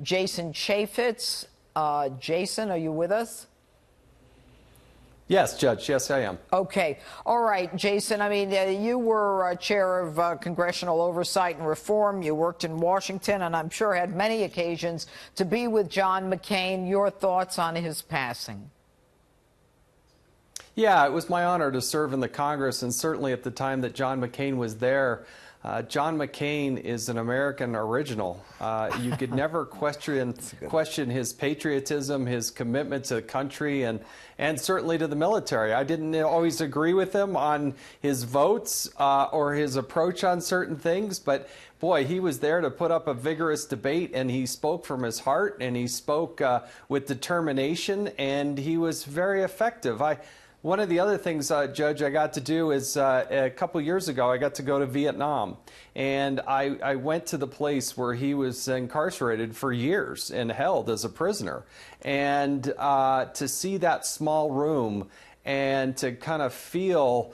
Jason Chaffetz. Jason, are you with us? Yes, Judge. Yes, I am. Okay. All right, Jason. I mean, you were chair of Congressional Oversight and Reform. You worked in Washington, and I'm sure had many occasions to be with John McCain. Your thoughts on his passing? Yeah, it was my honor to serve in the Congress, and certainly at the time that John McCain was there. John McCain is an American original. You could never question his patriotism, his commitment to the country, and certainly to the military. I didn't always agree with him on his votes or his approach on certain things, but boy, he was there to put up a vigorous debate, and he spoke from his heart, and he spoke with determination, and he was very effective. One of the other things, Judge, I got to do is a couple years ago, I got to go to Vietnam. And I went to the place where he was incarcerated for years and held as a prisoner. And to see that small room and to kind of feel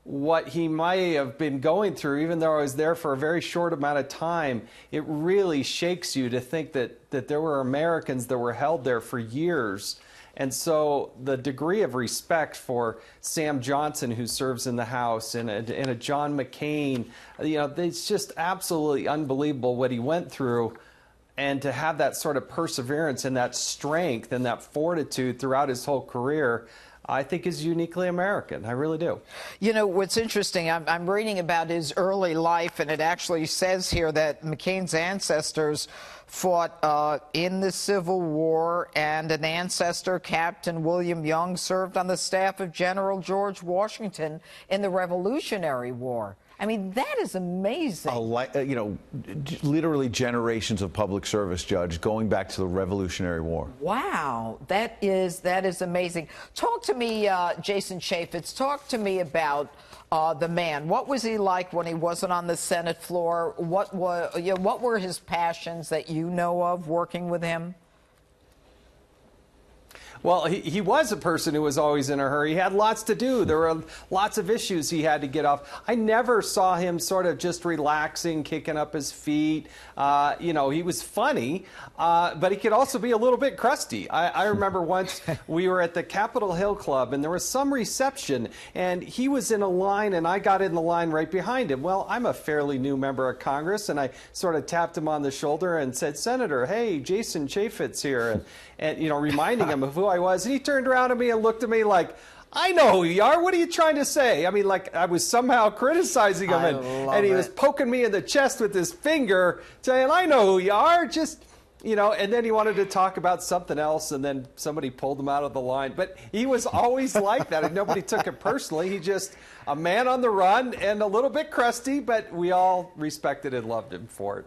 what he might have been going through, even though I was there for a very short amount of time, it really shakes you to think that there were Americans that were held there for years. And so the degree of respect for Sam Johnson, who serves in the House, and a John McCain, you know, it's just absolutely unbelievable what he went through. And to have that sort of perseverance and that strength and that fortitude throughout his whole career, I think is uniquely American. I really do. You know, what's interesting, I'm reading about his early life, and it actually says here that McCain's ancestors fought in the Civil War, and an ancestor, Captain William Young, served on the staff of General George Washington in the Revolutionary War. I mean, that is amazing. You know, literally generations of public service, Judge, going back to the Revolutionary War. Wow, that is amazing. Talk to me, Jason Chaffetz, talk to me about the man. What was he like when he wasn't on the Senate floor? What were his passions that you know of working with him? Well, he was a person who was always in a hurry. He had lots to do. There were lots of issues he had to get off. I never saw him sort of just relaxing, kicking up his feet. You know, he was funny, but he could also be a little bit crusty. I remember once we were at the Capitol Hill Club, and there was some reception, and he was in a line, and I got in the line right behind him. Well, I'm a fairly new member of Congress, and I sort of tapped him on the shoulder and said, "Senator, hey, Jason Chaffetz here," and you know, reminding him of who I was. And he turned around at me and looked at me like, "I know who you are. What are you trying to say?" I mean, like I was somehow criticizing him, and he was poking me in the chest with his finger, saying, "I know who you are. Just, you know," and then he wanted to talk about something else, and then somebody pulled him out of the line. But he was always like that, and nobody took it personally. He just a man on the run and a little bit crusty, but we all respected and loved him for it.